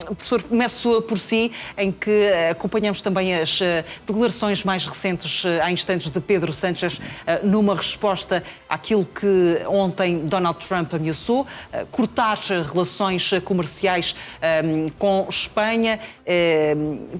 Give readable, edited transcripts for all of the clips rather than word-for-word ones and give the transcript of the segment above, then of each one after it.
Professor, começo por si, em que acompanhamos também as declarações mais recentes, há instantes, de Pedro Sánchez, numa resposta àquilo que ontem Donald Trump ameaçou, cortar relações comerciais com Espanha.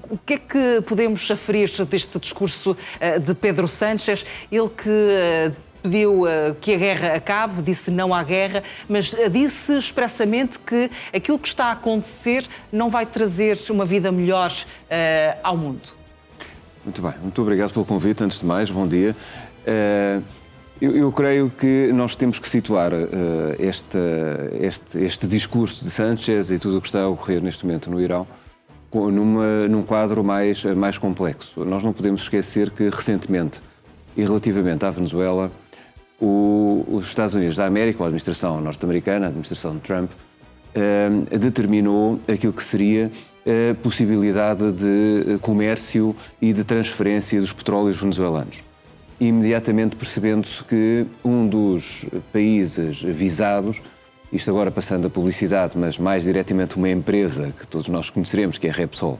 O que é que podemos aferir deste discurso de Pedro Sánchez? Ele que pediu que a guerra acabe, disse não à guerra, mas disse expressamente que aquilo que está a acontecer não vai trazer uma vida melhor ao mundo. Muito bem, muito obrigado pelo convite, antes de mais, bom dia. Eu creio que nós temos que situar este discurso de Sánchez e tudo o que está a ocorrer neste momento no Irão num quadro mais complexo. Nós não podemos esquecer que recentemente, e relativamente à Venezuela, os Estados Unidos da América, a administração norte-americana, a administração de Trump, determinou aquilo que seria a possibilidade de comércio e de transferência dos petróleos venezuelanos. Imediatamente percebendo-se que um dos países visados, isto agora passando a publicidade, mas mais diretamente uma empresa que todos nós conheceremos, que é a Repsol,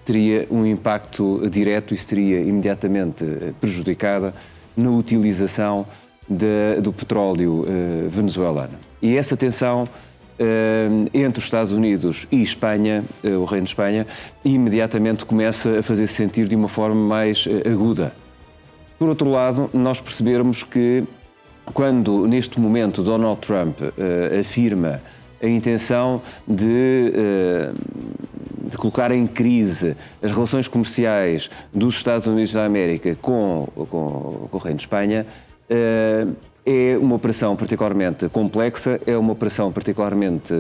teria um impacto direto e seria imediatamente prejudicada na utilização do petróleo venezuelano. E essa tensão entre os Estados Unidos e Espanha, o Reino de Espanha, imediatamente começa a fazer-se sentir de uma forma mais aguda. Por outro lado, nós percebermos que quando, neste momento, Donald Trump afirma a intenção de colocar em crise as relações comerciais dos Estados Unidos da América com o Reino de Espanha, é uma operação particularmente complexa, é uma operação particularmente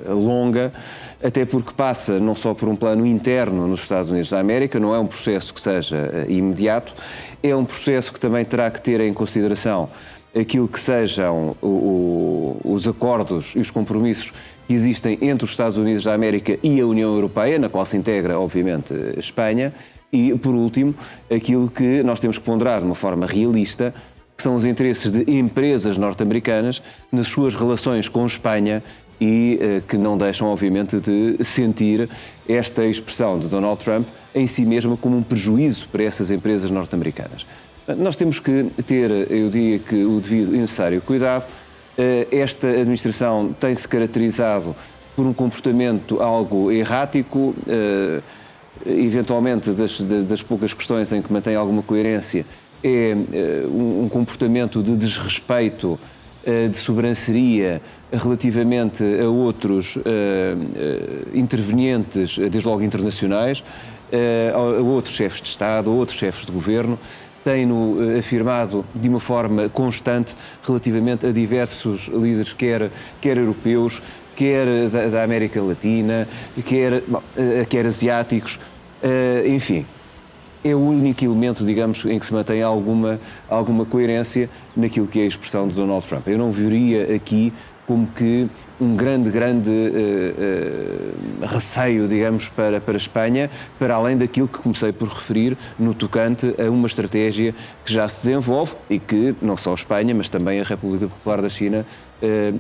longa, até porque passa não só por um plano interno nos Estados Unidos da América, não é um processo que seja imediato, é um processo que também terá que ter em consideração aquilo que sejam os acordos e os compromissos que existem entre os Estados Unidos da América e a União Europeia, na qual se integra, obviamente, a Espanha, e, por último, aquilo que nós temos que ponderar de uma forma realista, que são os interesses de empresas norte-americanas nas suas relações com Espanha e que não deixam, obviamente, de sentir esta expressão de Donald Trump em si mesma como um prejuízo para essas empresas norte-americanas. Nós temos que ter, eu diria que, o devido e necessário cuidado. Esta administração tem-se caracterizado por um comportamento algo errático, eventualmente das poucas questões em que mantém alguma coerência, é um comportamento de desrespeito, de sobranceria relativamente a outros intervenientes, desde logo internacionais, a outros chefes de Estado, a outros chefes de governo. Tem-no afirmado de uma forma constante relativamente a diversos líderes, quer europeus, quer da América Latina, quer asiáticos, enfim. É o único elemento, digamos, em que se mantém alguma coerência naquilo que é a expressão de Donald Trump. Eu não veria aqui como que um grande receio, digamos, para a Espanha, para além daquilo que comecei por referir no tocante a uma estratégia que já se desenvolve e que não só a Espanha, mas também a República Popular da China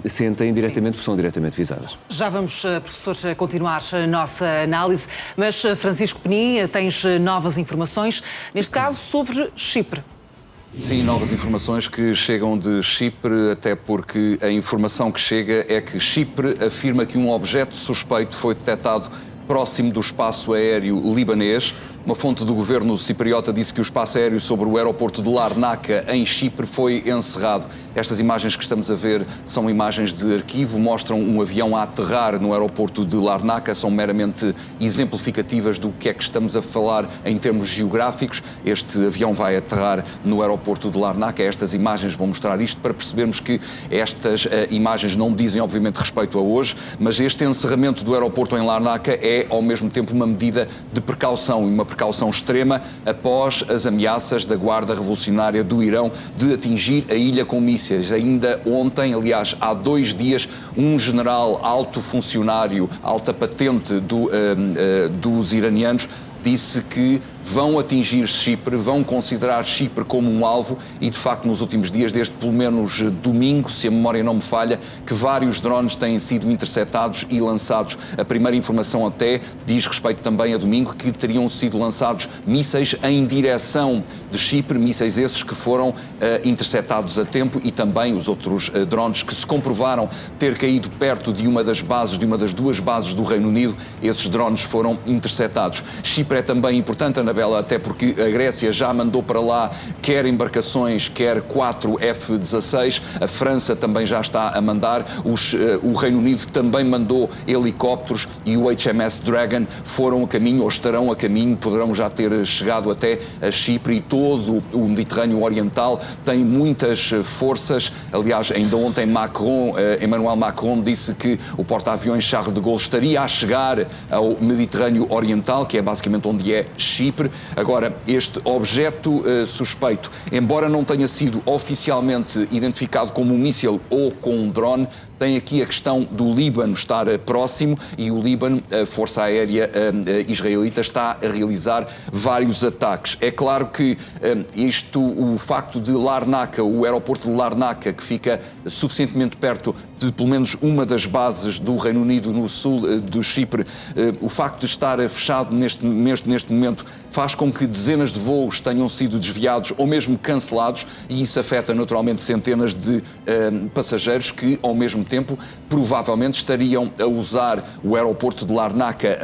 sentem diretamente, porque são diretamente visadas. Já vamos, professor, continuar a nossa análise, mas Francisco Penin, tens novas informações, neste caso sobre Chipre. Sim, novas informações que chegam de Chipre, até porque a informação que chega é que Chipre afirma que um objeto suspeito foi detectado próximo do espaço aéreo libanês. Uma fonte do governo cipriota disse que o espaço aéreo sobre o aeroporto de Larnaca, em Chipre, foi encerrado. Estas imagens que estamos a ver são imagens de arquivo, mostram um avião a aterrar no aeroporto de Larnaca, são meramente exemplificativas do que é que estamos a falar em termos geográficos. Este avião vai aterrar no aeroporto de Larnaca. Estas imagens vão mostrar isto para percebermos que estas imagens não dizem, obviamente, respeito a hoje, mas este encerramento do aeroporto em Larnaca é, ao mesmo tempo, uma medida de precaução, e uma precaução extrema após as ameaças da Guarda Revolucionária do Irão de atingir a ilha com mísseis. Ainda ontem, aliás, há 2 dias, um general alto funcionário, alta patente dos iranianos, disse que vão atingir Chipre, vão considerar Chipre como um alvo e, de facto, nos últimos dias, desde pelo menos domingo, se a memória não me falha, que vários drones têm sido interceptados e lançados. A primeira informação até diz respeito também a domingo que teriam sido lançados mísseis em direção de Chipre, mísseis esses que foram interceptados a tempo, e também os outros drones que se comprovaram ter caído perto de uma das duas bases do Reino Unido, esses drones foram interceptados. Chipre é também importante, Anabela, até porque a Grécia já mandou para lá quer embarcações, quer 4 F-16, a França também já está a mandar, o Reino Unido também mandou helicópteros e o HMS Dragon foram a caminho, ou estarão a caminho, poderão já ter chegado até a Chipre, e todo o Mediterrâneo Oriental tem muitas forças. Aliás, ainda ontem Emmanuel Macron disse que o porta-aviões Charles de Gaulle estaria a chegar ao Mediterrâneo Oriental, que é basicamente onde é Chipre. Agora, este objeto suspeito, embora não tenha sido oficialmente identificado como um míssil ou com um drone, tem aqui a questão do Líbano estar próximo, e o Líbano, a Força Aérea Israelita, está a realizar vários ataques. É claro que o facto de Larnaca, o aeroporto de Larnaca, que fica suficientemente perto de pelo menos uma das bases do Reino Unido no sul do Chipre, o facto de estar fechado neste momento faz com que dezenas de voos tenham sido desviados ou mesmo cancelados, e isso afeta naturalmente centenas de passageiros que, ao mesmo tempo, provavelmente estariam a usar o aeroporto de Larnaca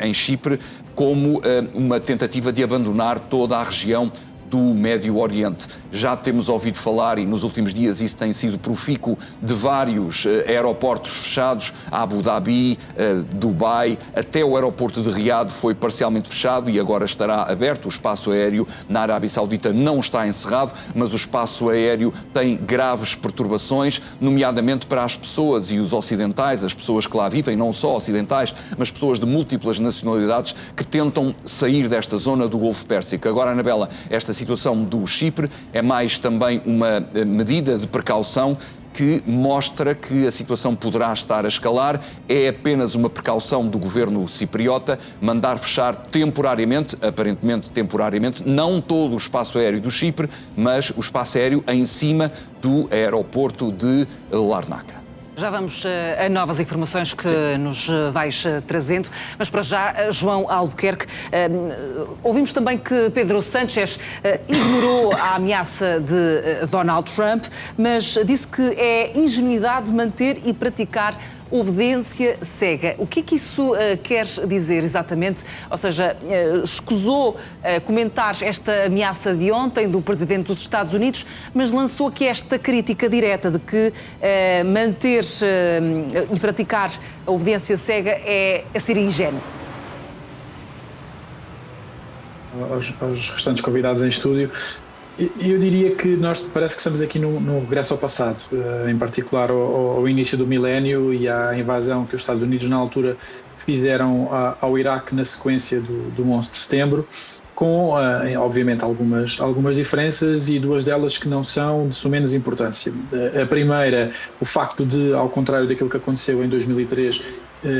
em Chipre como uma tentativa de abandonar toda a região do Médio Oriente. Já temos ouvido falar, e nos últimos dias isso tem sido profícuo, de vários aeroportos fechados, Abu Dhabi, Dubai, até o aeroporto de Riad foi parcialmente fechado e agora estará aberto. O espaço aéreo na Arábia Saudita não está encerrado, mas o espaço aéreo tem graves perturbações, nomeadamente para as pessoas e os ocidentais, as pessoas que lá vivem, não só ocidentais, mas pessoas de múltiplas nacionalidades que tentam sair desta zona do Golfo Pérsico. Agora, Anabela, esta situação do Chipre é mais também uma medida de precaução que mostra que a situação poderá estar a escalar. É apenas uma precaução do governo cipriota mandar fechar temporariamente, aparentemente temporariamente, não todo o espaço aéreo do Chipre, mas o espaço aéreo em cima do aeroporto de Larnaca. Já vamos a novas informações que nos vais trazendo, mas para já, João Albuquerque, ouvimos também que Pedro Sánchez ignorou a ameaça de Donald Trump, mas disse que é ingenuidade manter e praticar obediência cega. O que é que isso quer dizer exatamente? Ou seja, escusou comentar esta ameaça de ontem do Presidente dos Estados Unidos, mas lançou aqui esta crítica direta de que manter e praticar a obediência cega é ser ingênuo. Aos restantes convidados em estúdio, eu diria que nós parece que estamos aqui no regresso ao passado, em particular ao início do milénio e à invasão que os Estados Unidos na altura fizeram ao Iraque na sequência do 11 de setembro, com obviamente algumas diferenças, e duas delas que não são de sumenos importância. A primeira, o facto de, ao contrário daquilo que aconteceu em 2003,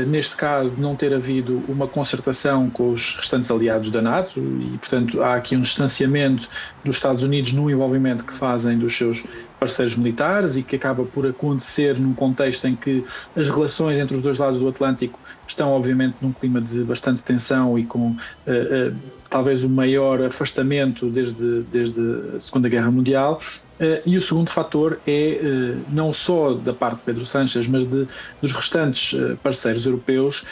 neste caso não ter havido uma concertação com os restantes aliados da NATO, e portanto há aqui um distanciamento dos Estados Unidos no envolvimento que fazem dos seus parceiros militares, e que acaba por acontecer num contexto em que as relações entre os dois lados do Atlântico estão obviamente num clima de bastante tensão e com talvez o maior afastamento desde a Segunda Guerra Mundial. E o segundo fator é, não só da parte de Pedro Sánchez, mas dos restantes parceiros europeus,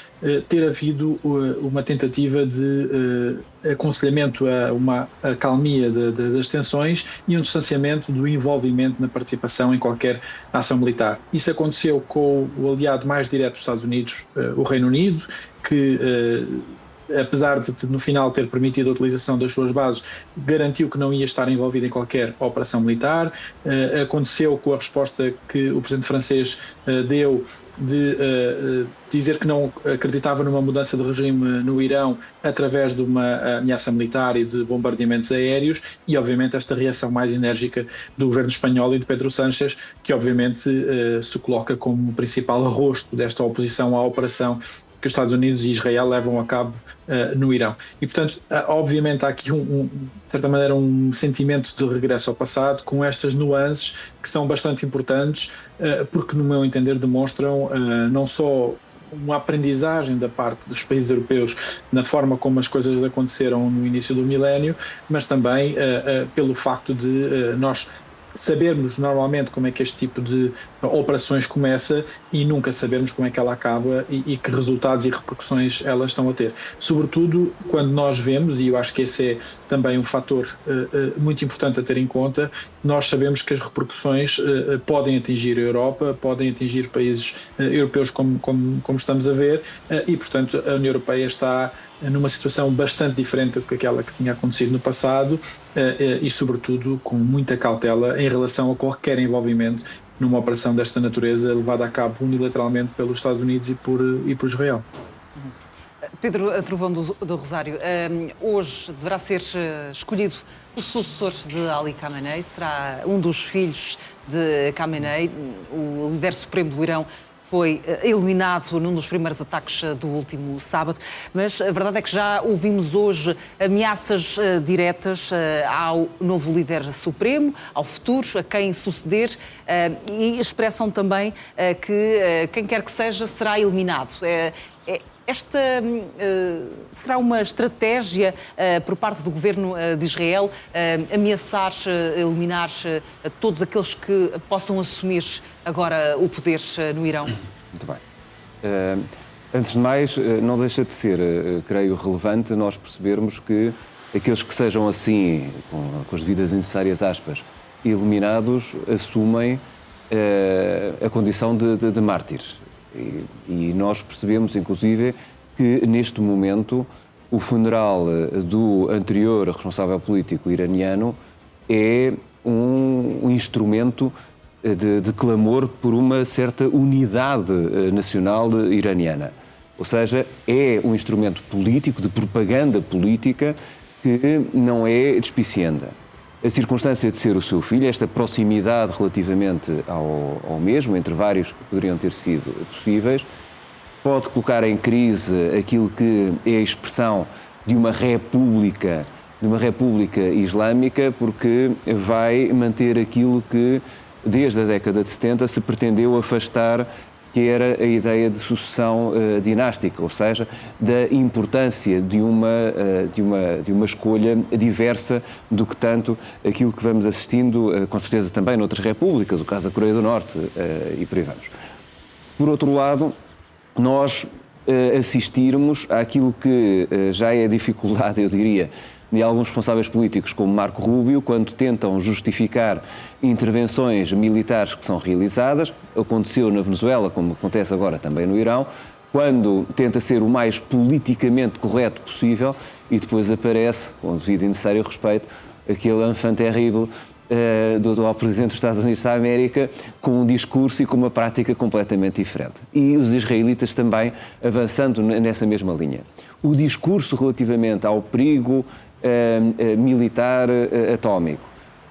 ter havido uma tentativa de aconselhamento a uma acalmia das tensões e um distanciamento do envolvimento na participação em qualquer ação militar. Isso aconteceu com o aliado mais direto dos Estados Unidos, o Reino Unido, que apesar de no final ter permitido a utilização das suas bases, garantiu que não ia estar envolvido em qualquer operação militar. Aconteceu com a resposta que o presidente francês deu de dizer que não acreditava numa mudança de regime no Irão através de uma ameaça militar e de bombardeamentos aéreos, e obviamente esta reação mais enérgica do governo espanhol e de Pedro Sánchez, que obviamente se coloca como principal rosto desta oposição à operação que os Estados Unidos e Israel levam a cabo no Irão. E, portanto, obviamente há aqui, de certa maneira, um sentimento de regresso ao passado, com estas nuances que são bastante importantes, porque, no meu entender, demonstram não só uma aprendizagem da parte dos países europeus na forma como as coisas aconteceram no início do milénio, mas também pelo facto de nós sabermos normalmente como é que este tipo de operações começa e nunca sabermos como é que ela acaba e que resultados e repercussões elas estão a ter. Sobretudo quando nós vemos, e eu acho que esse é também um fator muito importante a ter em conta, nós sabemos que as repercussões podem atingir a Europa, podem atingir países europeus como estamos a ver, e portanto a União Europeia está numa situação bastante diferente do que aquela que tinha acontecido no passado e sobretudo com muita cautela em relação a qualquer envolvimento numa operação desta natureza levada a cabo unilateralmente pelos Estados Unidos e por Israel. Pedro Trovão do Rosário, hoje deverá ser escolhido o sucessor de Ali Khamenei, será um dos filhos de Khamenei, o líder supremo do Irão. Foi eliminado num dos primeiros ataques do último sábado, mas a verdade é que já ouvimos hoje ameaças diretas ao novo líder supremo, ao futuro, a quem suceder, e expressam também que quem quer que seja será eliminado. Esta será uma estratégia por parte do governo de Israel ameaçar, eliminar todos aqueles que possam assumir agora o poder no Irão? Muito bem. Antes de mais, não deixa de ser, creio, relevante nós percebermos que aqueles que sejam assim, com as devidas e necessárias aspas, eliminados, assumem a condição de mártires. E nós percebemos, inclusive, que neste momento o funeral do anterior responsável político iraniano é um instrumento de clamor por uma certa unidade nacional iraniana. Ou seja, é um instrumento político, de propaganda política, que não é despicienda. A circunstância de ser o seu filho, esta proximidade relativamente ao mesmo, entre vários que poderiam ter sido possíveis, pode colocar em crise aquilo que é a expressão de uma república islâmica, porque vai manter aquilo que, desde a década de 70, se pretendeu afastar, que era a ideia de sucessão dinástica, ou seja, da importância de uma escolha diversa do que tanto aquilo que vamos assistindo, com certeza também noutras repúblicas, o caso da Coreia do Norte, e por aí vamos. Por outro lado, nós assistirmos àquilo que já é a dificuldade, eu diria, de alguns responsáveis políticos como Marco Rubio, quando tentam justificar intervenções militares que são realizadas. Aconteceu na Venezuela, como acontece agora também no Irão, quando tenta ser o mais politicamente correto possível e depois aparece, com o devido e necessário respeito, aquele enfant terrible do atual Presidente dos Estados Unidos da América, com um discurso e com uma prática completamente diferente. E os israelitas também avançando nessa mesma linha. O discurso relativamente ao perigo militar atómico,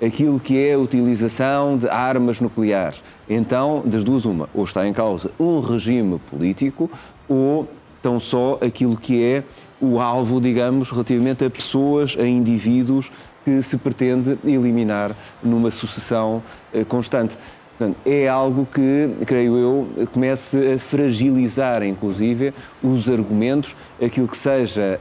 aquilo que é a utilização de armas nucleares. Então, das duas uma, ou está em causa um regime político, ou tão só aquilo que é o alvo, digamos, relativamente a pessoas, a indivíduos que se pretende eliminar numa sucessão constante. Portanto, é algo que, creio eu, comece a fragilizar, inclusive, os argumentos, aquilo que seja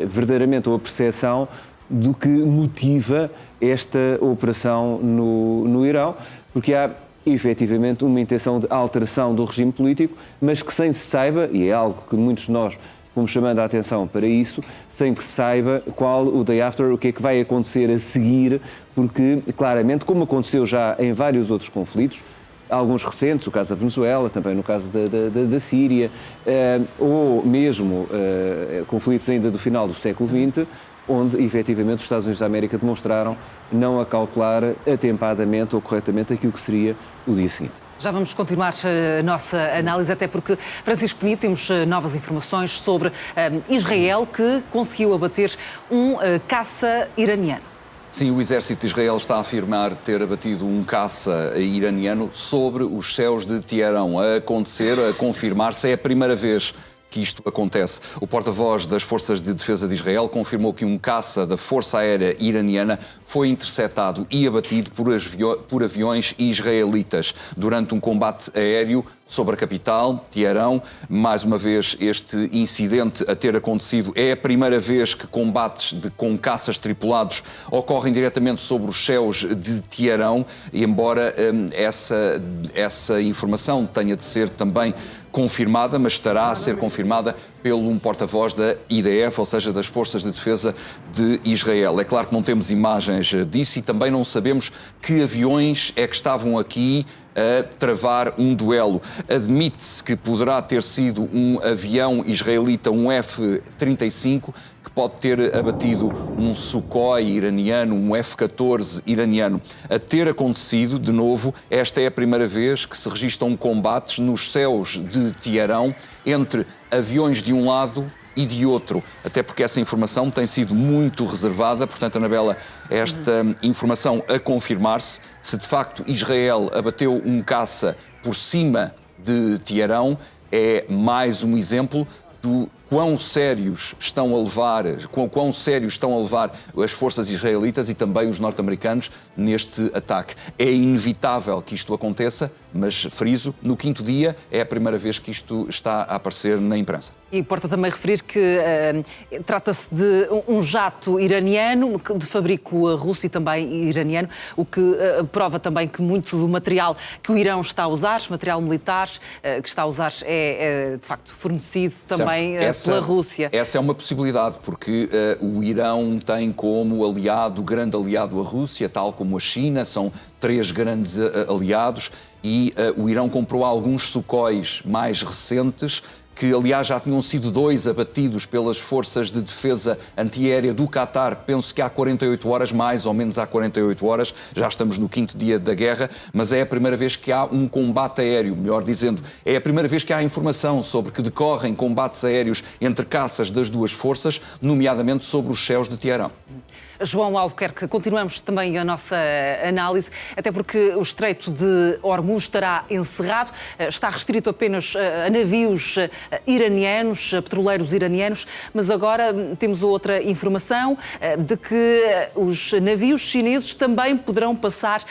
verdadeiramente a percepção do que motiva esta operação no Irão, porque há efetivamente uma intenção de alteração do regime político, mas que sem se saiba, e é algo que muitos de nós fomos chamando a atenção para isso, sem que se saiba qual o day after, o que é que vai acontecer a seguir, porque claramente, como aconteceu já em vários outros conflitos, alguns recentes, o caso da Venezuela, também no caso da Síria, ou mesmo conflitos ainda do final do século XX, onde efetivamente os Estados Unidos da América demonstraram não acautelar atempadamente ou corretamente aquilo que seria o dia seguinte. Já vamos continuar a nossa análise, até porque, Francisco Pinheiro, temos novas informações sobre Israel, que conseguiu abater um caça iraniano. Sim, o exército de Israel está a afirmar ter abatido um caça iraniano sobre os céus de Teherão. A acontecer, a confirmar-se, é a primeira vez que isto acontece. O porta-voz das Forças de Defesa de Israel confirmou que um caça da Força Aérea iraniana foi interceptado e abatido por aviões israelitas durante um combate aéreo sobre a capital, Teherão. Mais uma vez, este incidente a ter acontecido é a primeira vez que combates com caças tripulados ocorrem diretamente sobre os céus de Teherão, e embora essa informação tenha de ser também confirmada, mas estará a ser confirmada pelo um porta-voz da IDF, ou seja, das Forças de Defesa de Israel. É claro que não temos imagens disso e também não sabemos que aviões é que estavam aqui a travar um duelo. Admite-se que poderá ter sido um avião israelita, um F-35, que pode ter abatido um Sukhoi iraniano, um F-14 iraniano. A ter acontecido, de novo, esta é a primeira vez que se registram combates nos céus de Teherão entre aviões de um lado e de outro, até porque essa informação tem sido muito reservada. Portanto, Anabela, esta informação a confirmar-se, se de facto Israel abateu um caça por cima de Teherão, é mais um exemplo do quão sérios estão a levar as forças israelitas e também os norte-americanos neste ataque. É inevitável que isto aconteça, mas friso, no 5º dia é a primeira vez que isto está a aparecer na imprensa. E importa também referir que trata-se de um jato iraniano de fabrico russo e também iraniano, o que prova também que muito do material que o Irão está a usar, material militar que está a usar, é de facto fornecido também pela Rússia. Essa é uma possibilidade, porque o Irão tem como aliado, grande aliado, a Rússia, tal como a China, são 3 grandes aliados, e o Irão comprou alguns Sukhois mais recentes, que aliás já tinham sido 2 abatidos pelas forças de defesa antiaérea do Qatar, penso que há 48 horas, mais ou menos há 48 horas, já estamos no 5º dia da guerra, mas é a primeira vez que há um combate aéreo, melhor dizendo, é a primeira vez que há informação sobre que decorrem combates aéreos entre caças das duas forças, nomeadamente sobre os céus de Teherão. João Albuquerque, continuamos também a nossa análise, até porque o Estreito de Hormuz estará encerrado, está restrito apenas a navios iranianos, a petroleiros iranianos, mas agora temos outra informação de que os navios chineses também poderão passar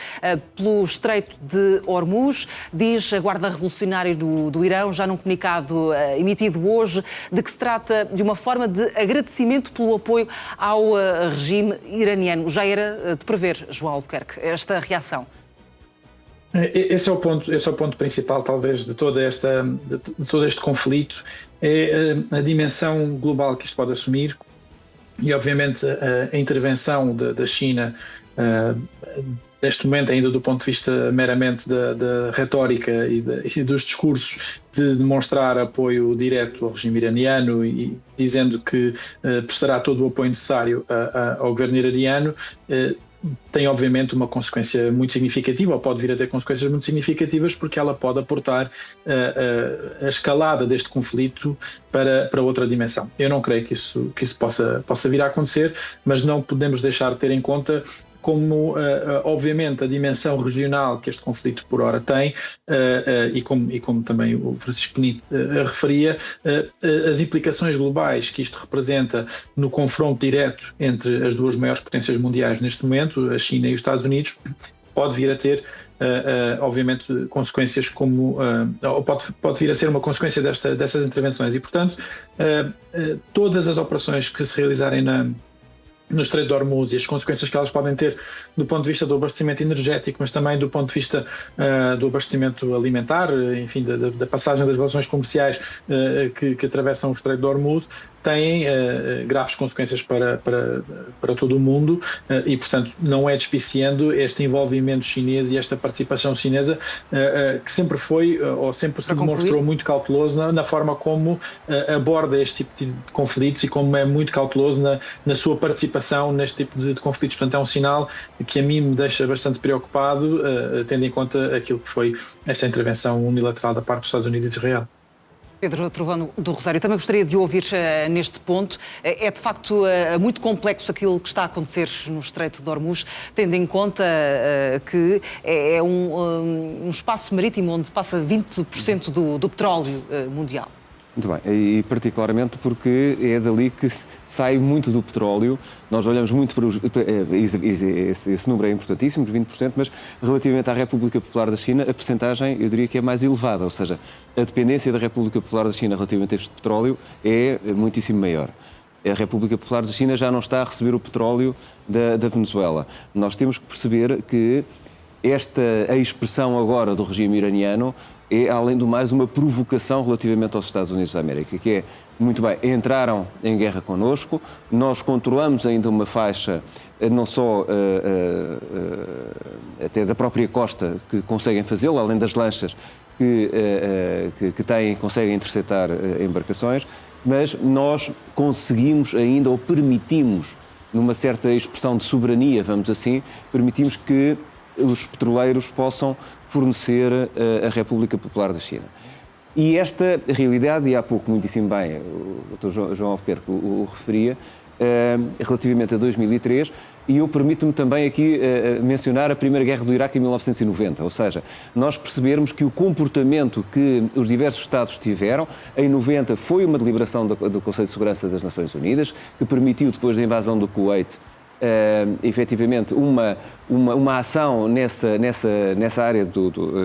pelo Estreito de Hormuz, diz a Guarda Revolucionária do Irão, já num comunicado emitido hoje, de que se trata de uma forma de agradecimento pelo apoio ao regime iraniano. Já era de prever, João Albuquerque, esta reação? Esse é o ponto principal, talvez, de todo este conflito, é a dimensão global que isto pode assumir e, obviamente, a intervenção da China, neste momento, ainda do ponto de vista meramente da retórica e dos discursos, de demonstrar apoio direto ao regime iraniano e dizendo que prestará todo o apoio necessário ao governo iraniano, tem obviamente uma consequência muito significativa, ou pode vir a ter consequências muito significativas, porque ela pode aportar a escalada deste conflito para outra dimensão. Eu não creio que isso possa vir a acontecer, mas não podemos deixar de ter em conta como, obviamente, a dimensão regional que este conflito por hora tem, e como também o Francisco Benito referia, as implicações globais que isto representa no confronto direto entre as duas maiores potências mundiais neste momento, a China e os Estados Unidos, pode vir a ter, obviamente, consequências como, ou pode vir a ser uma consequência dessas intervenções. E, portanto, todas as operações que se realizarem no Estreito de Hormuz e as consequências que elas podem ter do ponto de vista do abastecimento energético, mas também do ponto de vista do abastecimento alimentar, enfim, da passagem das relações comerciais que atravessam o Estreito de Hormuz, têm graves consequências para todo o mundo e, portanto, não é despiciando este envolvimento chinês e esta participação chinesa que sempre foi ou sempre se demonstrou muito cauteloso na forma como aborda este tipo de conflitos e como é muito cauteloso na sua participação neste tipo de conflitos. Portanto, é um sinal que a mim me deixa bastante preocupado, tendo em conta aquilo que foi esta intervenção unilateral da parte dos Estados Unidos e de Israel. Pedro Trovão do Rosário, também gostaria de ouvir neste ponto. É de facto muito complexo aquilo que está a acontecer no Estreito de Hormuz, tendo em conta que é um espaço marítimo onde passa 20% do petróleo mundial. Muito bem, e particularmente porque é dali que sai muito do petróleo. Nós olhamos muito para esse número é importantíssimo, os 20%, mas relativamente à República Popular da China, a percentagem, eu diria que é mais elevada, ou seja, a dependência da República Popular da China relativamente a este petróleo é muitíssimo maior. A República Popular da China já não está a receber o petróleo da Venezuela. Nós temos que perceber que a expressão agora do regime iraniano é, além do mais, uma provocação relativamente aos Estados Unidos da América, que é, muito bem, entraram em guerra connosco, nós controlamos ainda uma faixa, não só até da própria costa, que conseguem fazê-lo, além das lanchas que conseguem interceptar embarcações, mas nós conseguimos ainda, ou permitimos, numa certa expressão de soberania, vamos assim, permitimos que os petroleiros possam fornecer a República Popular da China. E esta realidade, e há pouco muitíssimo bem o Dr. João Albuquerque o referia, relativamente a 2003, e eu permito-me também aqui mencionar a Primeira Guerra do Iraque em 1990, ou seja, nós percebermos que o comportamento que os diversos Estados tiveram, em 90 foi uma deliberação do Conselho de Segurança das Nações Unidas, que permitiu, depois da invasão do Kuwait, efetivamente uma ação nessa área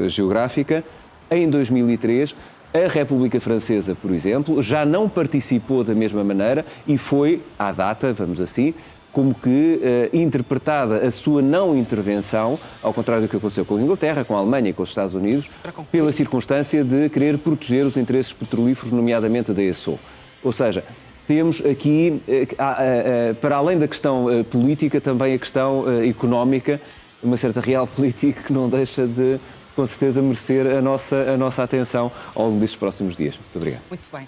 geográfica. Em 2003, a República Francesa, por exemplo, já não participou da mesma maneira e foi, à data, vamos assim, como que interpretada a sua não intervenção, ao contrário do que aconteceu com a Inglaterra, com a Alemanha e com os Estados Unidos, pela circunstância de querer proteger os interesses petrolíferos, nomeadamente da ESSO. Ou seja, temos aqui, para além da questão política, também a questão económica, uma certa realpolitik que não deixa de, com certeza, merecer a nossa atenção ao longo destes próximos dias. Muito obrigado. Muito bem.